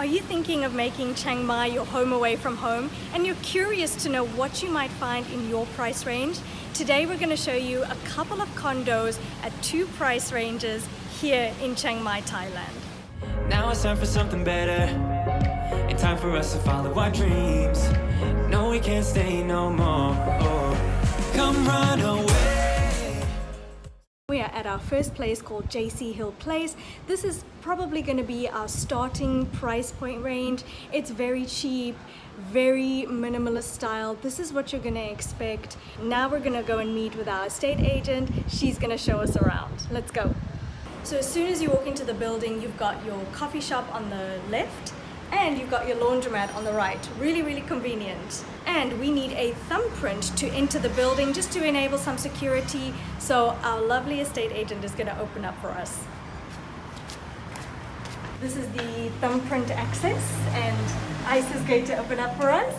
Are you thinking of making Chiang Mai your home away from home and you're curious to know what you might find in your price range? Today we're going to show you a couple of condos at two price ranges here in Chiang Mai, Thailand. Now it's time for something better, and time for us to follow our dreams. No, we can't stay no more. Oh, come run away. We are at our first place called JC Hill Place. This is probably going to be our starting price point range. It's very cheap, very minimalist style. This is what you're going to expect. Now we're going to go and meet with our estate agent. She's going to show us around. Let's go. So as soon as you walk into the building, you've got your coffee shop on the left and you've got your laundromat on the right. Really, really convenient. And we need a thumbprint to enter the building just to enable some security. So our lovely estate agent is going to open up for us. This is the thumbprint access and Ice is going to open up for us.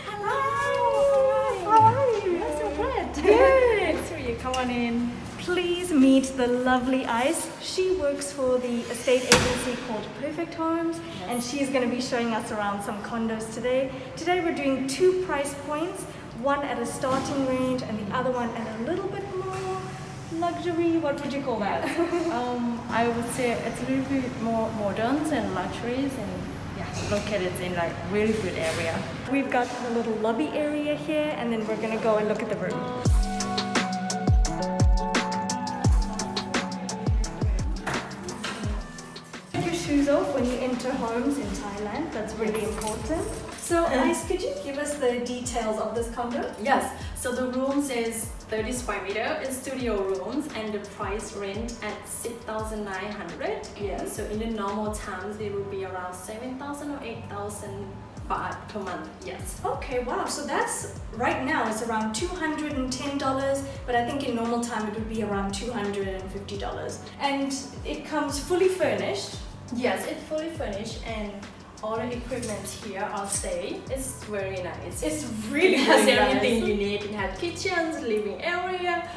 Hello! How are you? I'm so good. Good! Nice to meet you. Come on in. Please meet the lovely Ice. She works for the estate agency called Perfect Homes, and she's going to be showing us around some condos today. Today we're doing two price points, one at a starting range and the other one at a little bit more luxury. What would you call that? I would say it's a little bit more modern and luxuries, and located in like really good area. We've got the little lobby area here, and then we're going to go and look at the room. Shoes off when you enter homes in Thailand. That's really important. So Ice, could you give us the details of this condo? Yes, so the rooms is 30 square meter, it's studio rooms, and the price range at 6,900. Yes. So in the normal times, they will be around 7,000 or 8,000 baht per month. Yes. Okay, wow. So that's right now it's around $210, but I think in normal time it would be around $250. And it comes fully furnished. Yes, it's fully furnished and all the equipment here are safe. It's very nice. It's really, it has really everything nice. you need. It has kitchens, living area,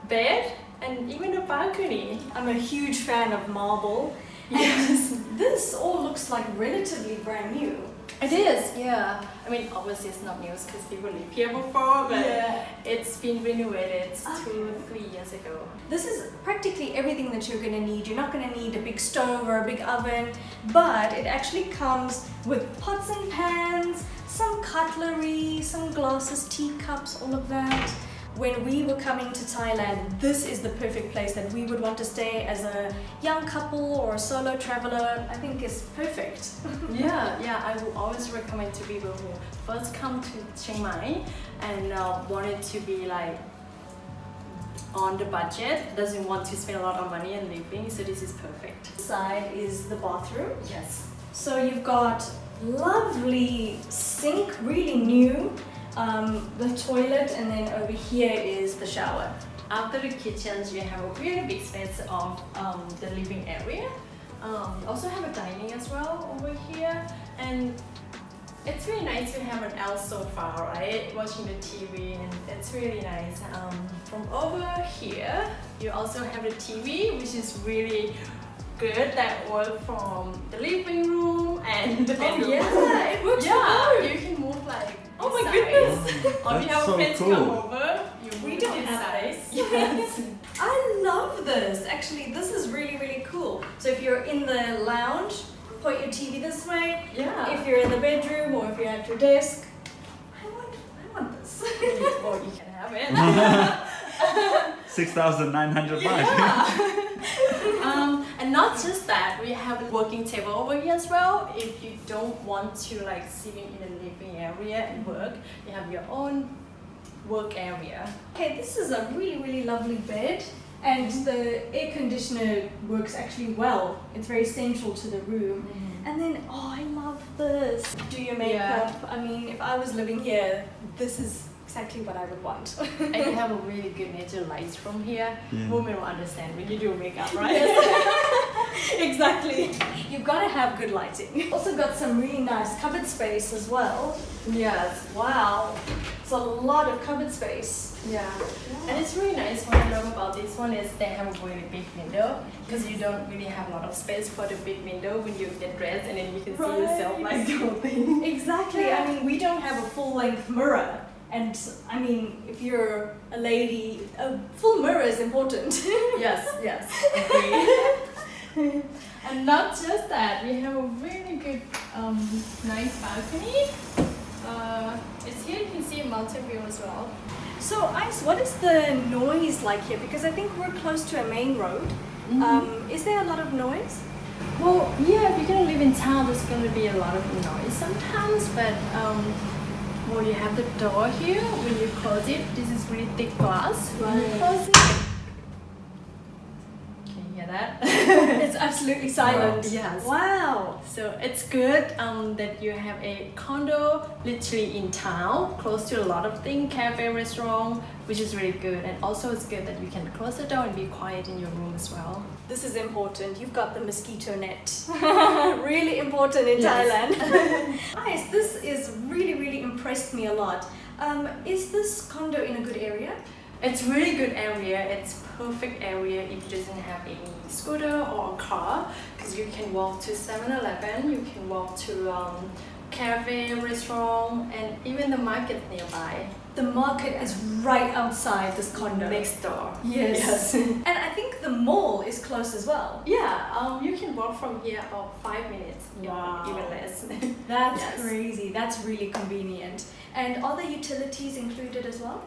bed, and even a balcony. I'm a huge fan of marble. Yes. And this all looks like relatively brand new. It is, yeah. I mean, obviously it's not new because people live here before, but it's been renovated 2-3 years ago. This is practically everything that you're going to need. You're not going to need a big stove or a big oven, but it actually comes with pots and pans, some cutlery, some glasses, teacups, all of that. When we were coming to Thailand, this is the perfect place that we would want to stay as a young couple or a solo traveler. I think it's perfect. Yeah, I would always recommend to people who first come to Chiang Mai and wanted to be like on the budget, doesn't want to spend a lot of money on living, so this is perfect. This side is the bathroom. Yes. So you've got lovely sink, really new. The toilet, and then over here is the shower. After the kitchens, you have a really big space of the living area. You also have a dining as well over here, and it's really nice to have an L sofa, right? Watching the TV, and it's really nice. From over here, you also have the TV, which is really good. That works from the living room and the bedroom. Yeah, it works. Yeah, you can move like. Oh my goodness! Or if you have so friends cool. come over, you move We don't this have size. Yes. I love this. Actually, this is really, really cool. So if you're in the lounge, put your TV this way. Yeah. If you're in the bedroom or if you're at your desk, I want this. Or you can have it. 6,900 baht. And not just that, we have a working table over here as well. If you don't want to like sitting in the living area and work, you have your own work area. Okay, this is a really, really lovely bed. And the air conditioner works actually well. It's very central to the room. And then, oh, I love this. Do your makeup. I mean, if I was living here, this is exactly what I would want. And you have a really good natural lights from here. Yeah. Women will understand when you do makeup, right? Exactly. You've got to have good lighting. Also got some really nice cupboard space as well. Yes. Wow. So a lot of cupboard space. Yeah. And it's really nice. What I love about this one is they have a really big window because you don't really have a lot of space for the big window when you get dressed and then you can see yourself like the whole thing. Exactly. I mean, we don't have a full-length mirror. And I mean, if you're a lady, a full mirror is important. Yes, agree. And not just that, we have a really good, nice balcony. It's here, you can see a mountain view as well. So, Ice, what is the noise like here? Because I think we're close to a main road. Is there a lot of noise? Well, yeah, if you're gonna live in town, there's gonna be a lot of noise sometimes, but well, you have the door here. When you close it, this is really thick glass. When you close it, can you hear that? It's absolutely silent. Yes. Wow. So it's good that you have a condo literally in town, close to a lot of things, cafe, restaurant, which is really good. And also it's good that you can close the door and be quiet in your room as well. This is important. You've got the mosquito net. Really important in Thailand. Nice. This is really impressed me a lot. Is this condo in a good area? It's really good area. It's perfect area if you doesn't have any scooter or a car, because you can walk to 7-Eleven, you can walk to cafe, restaurant, and even the market nearby. The market is right outside this condo. Next door. Yes. And I think the mall is close as well. Yeah, you can walk from here about 5 minutes. Wow. Even less. That's Yes. crazy. That's really convenient. And are the utilities included as well?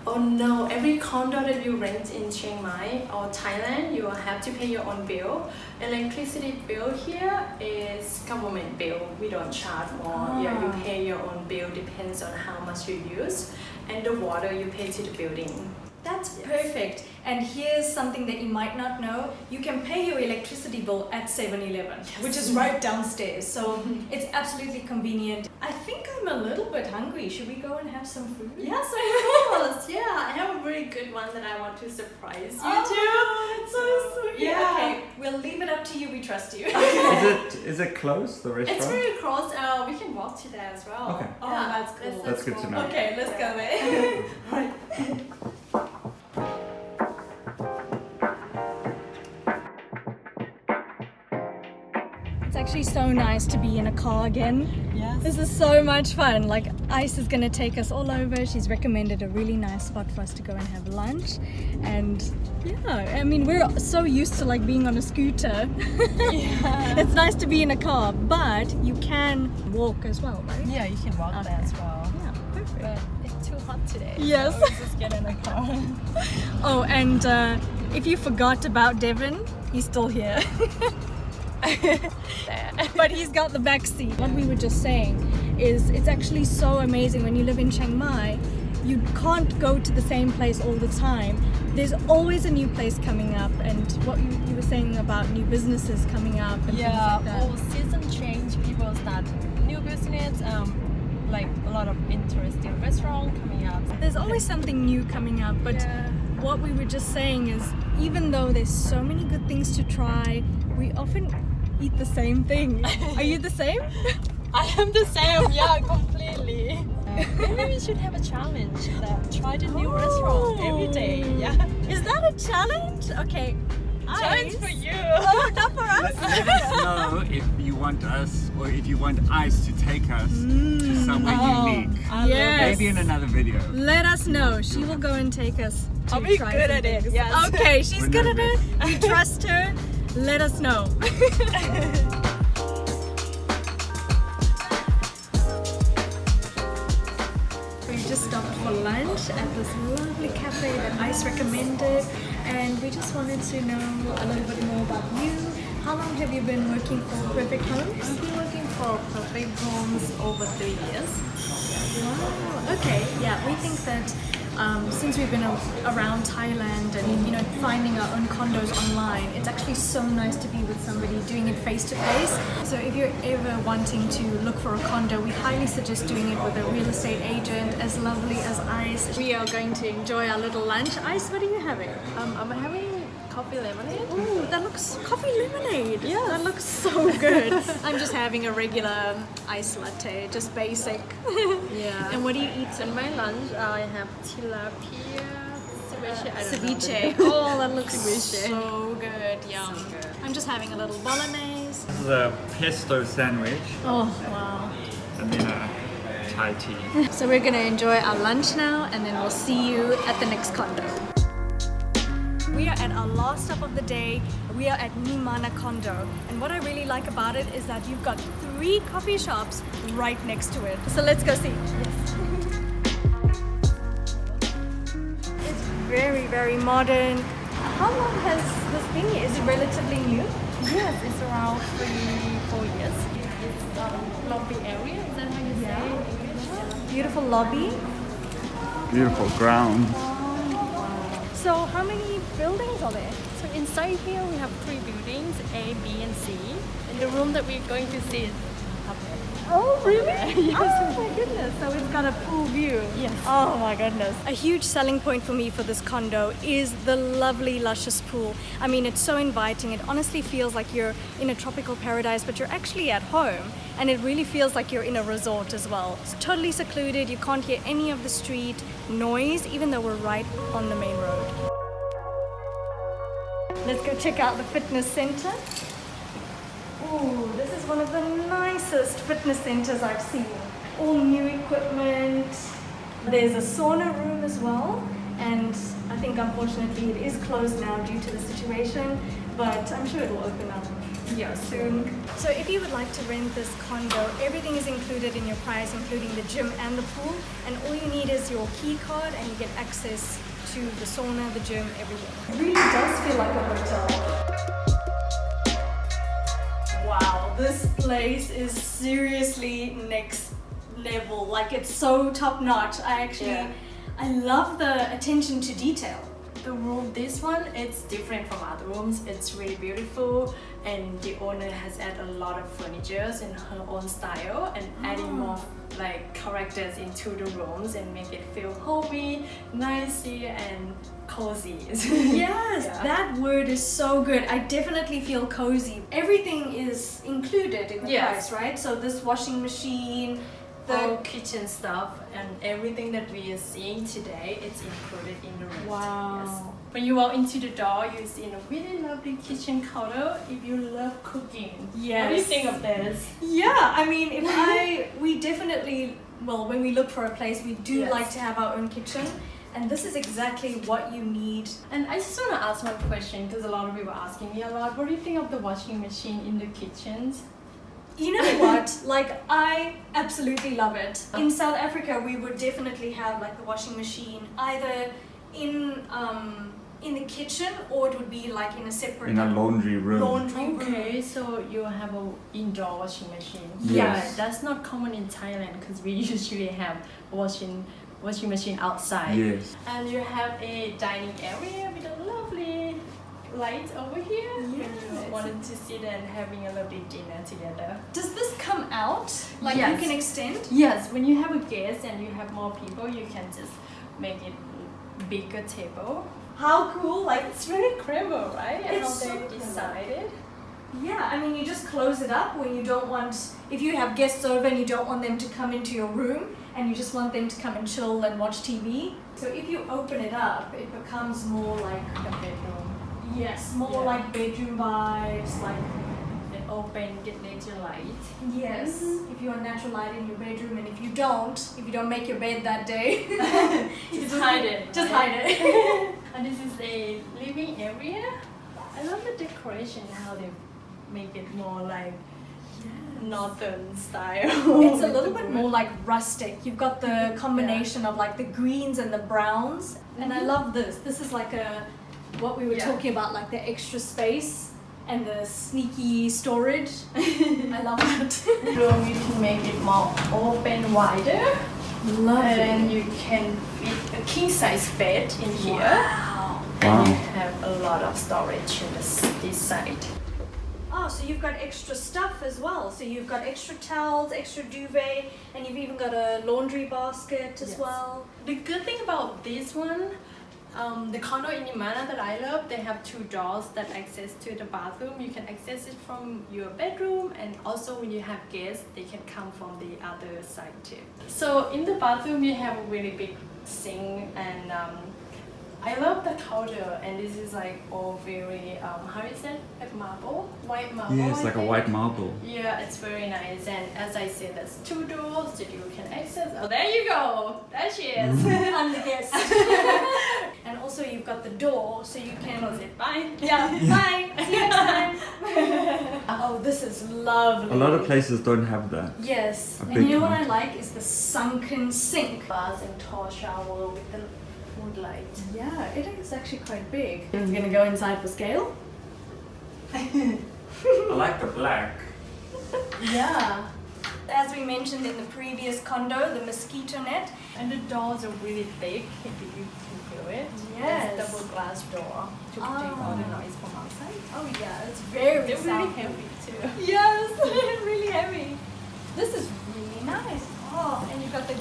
Oh no, every condo that you rent in Chiang Mai or Thailand, you will have to pay your own bill. Electricity bill here is government bill. We don't charge more. Yeah, you pay your own bill, depends on how much you use. And the water you pay to the building. That's perfect. And here's something that you might not know. You can pay your electricity bill at 7-Eleven, which is right downstairs. So it's absolutely convenient. I think I'm a little bit hungry. Should we go and have some food? Yes, of course. Yeah, I have a really good one that I want to surprise you too. It's so sweet. Yeah. Okay, we'll leave it up to you. We trust you. Is it closed, the restaurant? It's really close. We can walk to that as well. Okay. Oh, Yeah, that's cool. That's good to know. Okay, let's go there. It's actually so nice to be in a car again. Yes. This is so much fun. Like, Ice is gonna take us all over. She's recommended a really nice spot for us to go and have lunch. And yeah, I mean, we're so used to like being on a scooter. Yeah. It's nice to be in a car, but you can walk as well, right? Yeah, you can walk there as well. Yeah, perfect. But it's too hot today. Yes. So we just get in a car. Oh, and if you forgot about Devan, he's still here. But he's got the back seat. What we were just saying is it's actually so amazing when you live in Chiang Mai. You can't go to the same place all the time. There's always a new place coming up, and what you were saying about new businesses coming up and Yeah, things like that. all season change, people start new business, like a lot of interesting restaurant coming up. There's always something new coming up, but what we were just saying is even though there's so many good things to try, we often eat the same thing. Are you the same? I am the same, yeah, completely. Maybe we should have a challenge that try the new restaurant every day. Yeah, Is that a challenge? Okay. challenge Ice. for you. Oh, not for us. Let us know if you want us or if you want Ice to take us to somewhere unique. Yes. Maybe in another video. Let us know. She will go and take us to I'll be try good some at it, things. yes. Okay, she's We're good at it. nervous. We trust her. Let us know. We just stopped for lunch at this lovely cafe that Ice recommended, and we just wanted to know a little bit more about you. How long have you been working for Perfect Homes? I've been working for Perfect Homes over 3 years. Wow. Okay. Yeah, we think that since we've been around Thailand and finding our own condos online, it's actually so nice to be with somebody doing it face to face. So if you're ever wanting to look for a condo, we highly suggest doing it with a real estate agent as lovely as Ice. We are going to enjoy our little lunch. Ice, what are you having? I'm having coffee lemonade. Ooh, that looks coffee lemonade. Yeah. That looks so good. I'm just having a regular iced latte, just basic. Yeah. And what do you eat? In my lunch, I have tilapia ceviche. I don't know the Ceviche. name. Oh, that looks Ceviche. so good. Yum. So good. I'm just having a little bolognese. This is a pesto sandwich Oh, wow. and then a Thai tea. So we're gonna enjoy our lunch now, and then we'll see you at the next condo. We are at our last stop of the day. We are at Chiang Mai Condo. And what I really like about it is that you've got 3 coffee shops right next to it. So let's go see. It's very, very modern. How long has this been here? Is it relatively new? Yes, it's around 3-4 years. It's lobby area. Is that how you say it in English? Yeah. Beautiful lobby. Beautiful ground. So how many buildings are there? So inside here we have 3 buildings, A, B, and C. And the room that we're going to see is up there. Oh, really? Yes. Oh my goodness. So it's got a pool view. Yes. Oh my goodness. A huge selling point for me for this condo is the lovely, luscious pool. I mean, it's so inviting. It honestly feels like you're in a tropical paradise, but you're actually at home. And it really feels like you're in a resort as well. It's totally secluded. You can't hear any of the street noise, even though we're right on the main road. Let's go check out the fitness center. Ooh, this is one of the nicest fitness centers I've seen. All new equipment. There's a sauna room as well. And I think unfortunately it is closed now due to the situation, but I'm sure it will open up soon. So if you would like to rent this condo, everything is included in your price, including the gym and the pool. And all you need is your key card and you get access to the sauna, the gym, everything. It really does feel like a hotel. Wow, this place is seriously next level. Like, it's so top notch. I love the attention to detail. The room, this one, it's different from other rooms. It's really beautiful, and the owner has added a lot of furniture in her own style and adding more like characters into the rooms and make it feel homey, nicey, and cozy. Yes, Yeah. that word is so good. I definitely feel cozy. Everything is included in the Yes. price, right? So this washing machine, All the kitchen stuff and everything that we are seeing today, it's included in the rent. Wow. Yes. When you walk into the door, you see a really lovely kitchen counter. If you love cooking, what do you Yes. think of this? Yeah, I mean, we definitely, well, when we look for a place, we do Yes. like to have our own kitchen. And this is exactly what you need. And I just want to ask one question because a lot of people are asking me a lot. What do you think of the washing machine in the kitchens? You know what? Like, I absolutely love it. In South Africa, we would definitely have like the washing machine either in the kitchen, or it would be like in a separate In a laundry room. room. Okay, so you have a indoor washing machine. Yes. Yeah, that's not common in Thailand because we usually have washing machine outside. Yes. And you have a dining area with a lovely light over here. Yes. You wanted to sit and having a lovely dinner together. Does this come out? Like, Yes. you can extend? Yes, when you have a guest and you have more people, you can just make it bigger table. How cool! Like, It's really clever, right? And It's how so they clever. decided. yeah, I mean, you just close it up when you don't want, if you have guests over and you don't want them to come into your room and you just want them to come and chill and watch TV. So if you open it up, it becomes more like, The bedroom. yes, more Yeah. like bedroom vibes, like, They open, get natural light. yes, if you want natural light in your bedroom, and if you don't make your bed that day, you Just hide it. Just right? hide it. And this is a living area. I love the decoration, how they make it more like northern style. It's a little bit more like rustic. You've got the combination of like the greens and the browns. And I love this. This is like what we were Yeah. talking about, like the extra space and the sneaky storage. I love that. Room, you can make it more open, wider. And you can fit a king size bed in here. And you have a lot of storage in this side. Oh, so you've got extra stuff as well. So you've got extra towels, extra duvet, and you've even got a laundry basket as Yes. well. The good thing about this one, The condo in Nimana that I love, they have 2 doors that access to the bathroom. You can access it from your bedroom, and also when you have guests, they can come from the other side too. So in the bathroom, you have a really big sink, and I love the counter, and this is like all very, how is it? Like marble? White marble? Yeah, it's like a white marble. Yeah, it's very nice. And as I said, there's 2 doors that you can access. Oh, there you go! There she is! I'm the guest. And also you've got the door, so you can Close it. Bye! Yeah, bye! See you next time! Oh, this is lovely. A lot of places don't have that. Yes. A And big you know what one. I like is the sunken sink. Bath and tall shower with the wood light. Yeah, it is actually quite big. We're gonna go inside for scale. I like the black. Yeah. As we mentioned in the previous condo, the mosquito net. And the doors are really big, if you can feel it. Yes. It's double glass door to protect all the noise from outside. Oh yeah, it's very They're really soundproof. heavy too. Yes, really heavy. This is really nice. Oh, and you've got the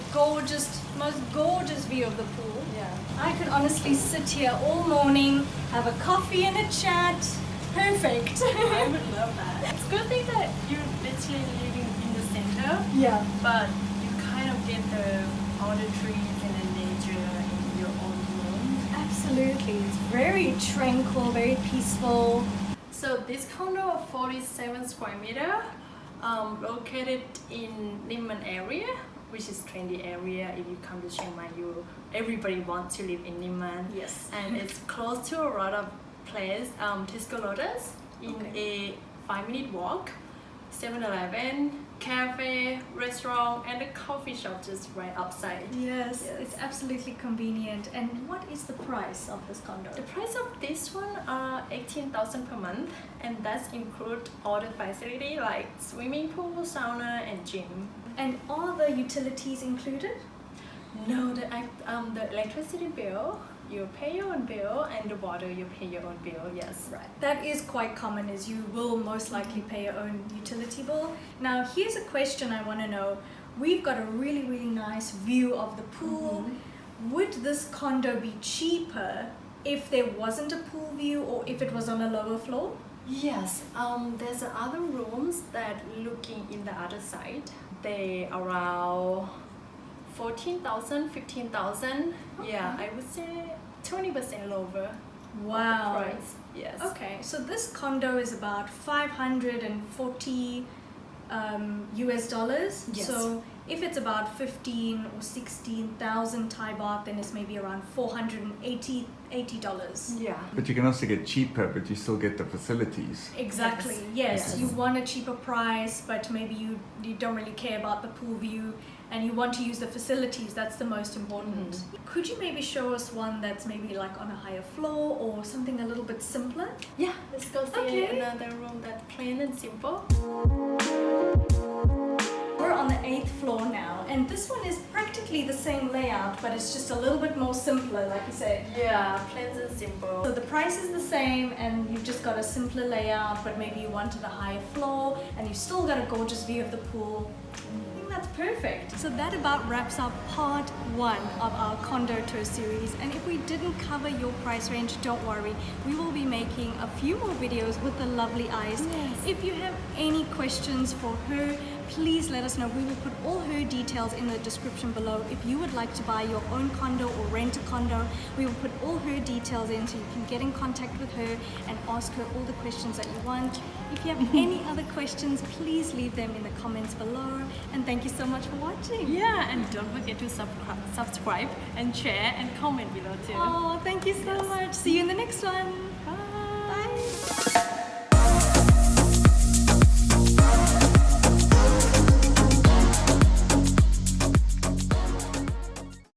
most gorgeous view of the pool. Yeah. I could honestly sit here all morning, have a coffee and a chat. Perfect. I would love that. It's a good thing that you're literally living in the center, Yeah. but you kind of get all the trees and the nature in your own room. Absolutely. It's very tranquil, very peaceful. So this condo of 47 square meter, located in Nimman area, which is trendy area. If you come to Chiang Mai, everybody wants to live in Nimman. Yes. And it's close to a lot of place, Tisco Lotus, in a 5-minute walk, 7-Eleven, cafe, restaurant, and a coffee shop just right outside. Yes, Yes. it's absolutely convenient. And what is the price of this condo? The price of this one are 18,000 per month, and that's include all the facility like swimming pool, sauna, and gym. And are the utilities included? No, the electricity bill, you pay your own bill, and the water, you pay your own bill, yes. Right. That is quite common, is you will most likely pay your own utility bill. Now, here's a question I want to know. We've got a really, really nice view of the pool. Would this condo be cheaper if there wasn't a pool view or if it was on a lower floor? Yes, there's other rooms that looking in the other side. They around 14,000, 15,000. Yeah, I would say 20% lower. Wow. Of the price. Yes. Okay, so this condo is about 540 US dollars. Yes. So if it's about 15 or 16,000 Thai baht, then it's maybe around $480. Yeah. But you can also get cheaper, but you still get the facilities. Exactly. Yes. Yes. You want a cheaper price, but maybe you don't really care about the pool view and you want to use the facilities. That's the most important. Could you maybe show us one that's maybe like on a higher floor or something a little bit simpler? Yeah, let's go see Okay. another room that's plain and simple. We're on the 8th floor now, and this one is practically the same layout, but it's just a little bit more simpler, like you said. Yeah, plain and simple. So the price is the same, and you've just got a simpler layout, but maybe you wanted a higher floor, and you've still got a gorgeous view of the pool. I think that's perfect. So that about wraps up part 1 of our condo tour series. And if we didn't cover your price range, don't worry. We will be making a few more videos with the lovely Ice. If you have any questions for her, please let us know. We will put all her details in the description below. If you would like to buy your own condo or rent a condo, we will put all her details in so you can get in contact with her and ask her all the questions that you want. If you have any other questions, please leave them in the comments below. And thank you so much for watching. Yeah, and don't forget to subscribe and share and comment below too. Oh, thank you so much. See you in the next one.